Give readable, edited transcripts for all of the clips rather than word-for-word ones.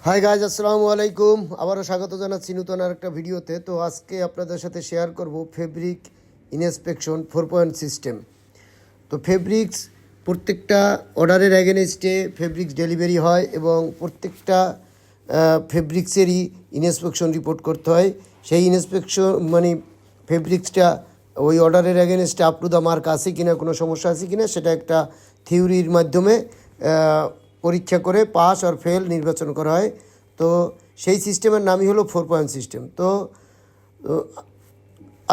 Hi guys, আসসালামু আলাইকুম। আবারও স্বাগত জানাচ্ছি নতুন আর একটা ভিডিওতে। তো আজকে আপনাদের সাথে শেয়ার করব ফেব্রিক ইন্সপেকশন 4 পয়েন্ট সিস্টেম। তো ফেব্রিক্স প্রত্যেকটা অর্ডারের অ্যাগেনস্টে ফেব্রিক্স ডেলিভারি হয় এবং প্রত্যেকটা ফেব্রিক্সেরই ইন্সপেকশন রিপোর্ট করতে হয়। সেই ইন্সপেকশন মানে ফেব্রিক্সটা ওই অর্ডারের অ্যাগেনস্টে আপ টু দ্য মার্ক আছে কিনা, কোনো সমস্যা আছে কিনা, সেটা একটা থিওরির মাধ্যমে পরীক্ষা করে পাস আর ফেল নির্বাচন করা হয়। তো সেই সিস্টেমের নামই হলো 4 পয়েন্ট সিস্টেম। তো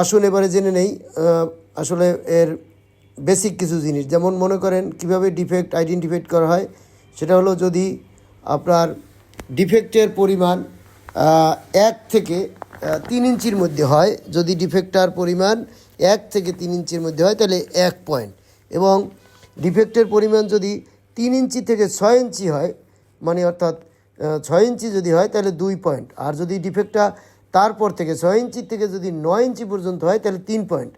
আসুন এবারে জেনে নেই আসলে এর বেসিক কিছু জিনিস। যেমন মনে করেন কিভাবে ডিফেক্ট আইডেন্টিফাই করা হয়। সেটা হলো যদি আপনার ডিফেক্টের পরিমাণ 1 থেকে 3 ইঞ্চির মধ্যে হয়, যদি ডিফেক্টার পরিমাণ 1 থেকে 3 ইঞ্চির মধ্যে হয় তাহলে 1 পয়েন্ট, এবং ডিফেক্টের পরিমাণ যদি 3 ইঞ্চি থেকে 6 ইঞ্চি হয়, মানে অর্থাৎ 6 ইঞ্চি যদি হয় তাহলে 2 পয়েন্ট, আর যদি ডিফেক্টটা তারপর থেকে 6 ইঞ্চি থেকে যদি 9 ইঞ্চি পর্যন্ত হয় তাহলে 3 পয়েন্ট,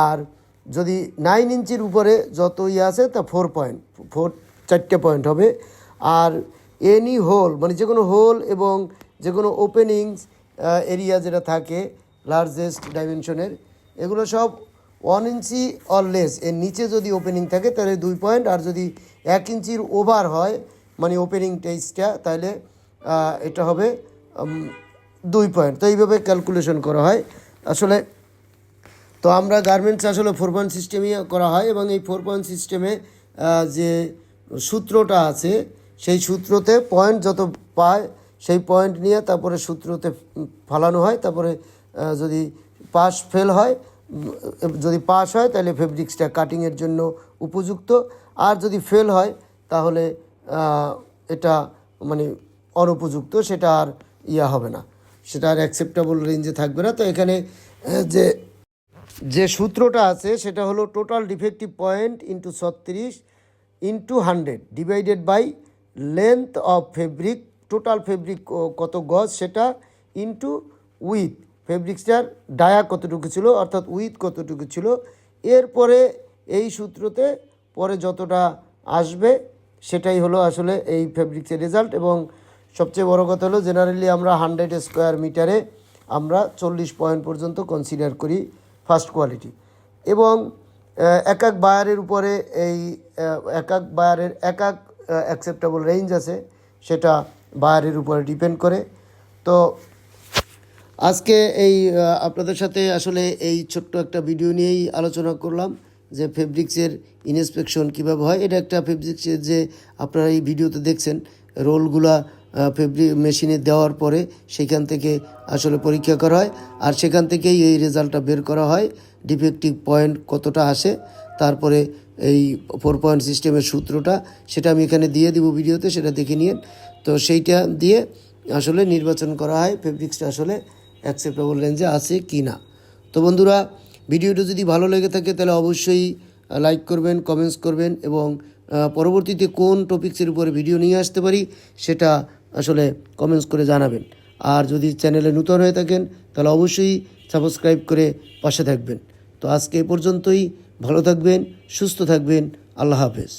আর যদি 9 ইঞ্চির উপরে যত আছে তা 4 পয়েন্ট, 4 পয়েন্ট হবে। আর এনি হোল মানে যে কোনো হোল এবং যে কোনো ওপেনিংস এরিয়া যেটা থাকে লার্জেস্ট ডাইমেনশনের, এগুলো সব 1 ইঞ্চি অর লেস এর নিচে যদি ওপেনিং থাকে তাহলে 2 পয়েন্ট, আর যদি 1 ইঞ্চির ওভার হয় মানে ওপেনিং টেস্টটা তাহলে এটা হবে 2 পয়েন্ট। তো এইভাবে ক্যালকুলেশন করা হয় আসলে। তো আমরা গার্মেন্টস আসলে 4 পয়েন্ট সিস্টেমই করা হয়, এবং এই 4 পয়েন্ট সিস্টেমে যে সূত্রটা আছে সেই সূত্রতে পয়েন্ট যত পায় সেই পয়েন্ট নিয়ে তারপরে সূত্রতে ফালানো হয়। তারপরে যদি পাস ফেল হয়, যদি পাস হয় তাহলে ফেব্রিক্সটা কাটিংয়ের জন্য উপযুক্ত, আর যদি ফেল হয় তাহলে এটা মানে অনুপযুক্ত, সেটা আর হবে না, সেটা আর অ্যাকসেপ্টেবল রেঞ্জে থাকবে না। তো এখানে যে যে সূত্রটা আছে সেটা হলো total defective point into 36 into 100 divided by length of fabric, total fabric কত গজ সেটা, ইন্টু উইথ ফেব্রিক্সটার ডায়া কতটুকু ছিল অর্থাৎ উইথ কতটুকু ছিল। এরপরে এই সূত্রতে পরে যতটা আসবে সেটাই হলো আসলে এই ফেব্রিক্সের রেজাল্ট। এবং সবচেয়ে বড় কথা হলো জেনারেলি আমরা 100 স্কোয়ার মিটারে আমরা 40 পয়েন্ট পর্যন্ত কনসিডার করি ফার্স্ট কোয়ালিটি। এবং এক এক বায়ারের উপরে এই এক এক বায়ারের এক এক অ্যাকসেপ্টেবল রেঞ্জ আছে, সেটা বায়ারের উপরে ডিপেন্ড করে। তো আজকে এই আপনাদের সাথে আসলে এই ছোট্ট একটা ভিডিও নিয়েই আলোচনা করলাম যে ফেব্রিক্সের ইন্সপেকশন কীভাবে হয়। এটা একটা ফেব্রিক্সের যে আপনারা এই ভিডিওতে দেখছেন রোলগুলা ফেব্রিক মেশিনে দেওয়ার পরে সেখান থেকে আসলে পরীক্ষা করা হয়, আর সেখান থেকেই এই রেজাল্টটা বের করা হয় ডিফেক্টিভ পয়েন্ট কতটা আসে। তারপরে এই 4 পয়েন্ট সিস্টেমের সূত্রটা সেটা আমি এখানে দিয়ে দিব ভিডিওতে, সেটা দেখে নিন। তো সেইটা দিয়ে আসলে নির্বাচন করা হয় ফেব্রিক্সটা আসলে অ্যাকসেপ্টেবল রেঞ্জে আছে কি না। তো বন্ধুরা, ভিডিওটা যদি ভালো লেগে থাকে তাহলে অবশ্যই লাইক করবেন, কমেন্টস করবেন, এবং পরবর্তীতে কোন টপিক্সের উপরে ভিডিও নিয়ে আসতে পারি সেটা আসলে কমেন্টস করে জানাবেন। আর যদি চ্যানেলে নতুন হয়ে থাকেন তাহলে অবশ্যই সাবস্ক্রাইব করে পাশে থাকবেন। তো আজকে এ পর্যন্তই, ভালো থাকবেন, সুস্থ থাকবেন, আল্লাহ হাফেজ।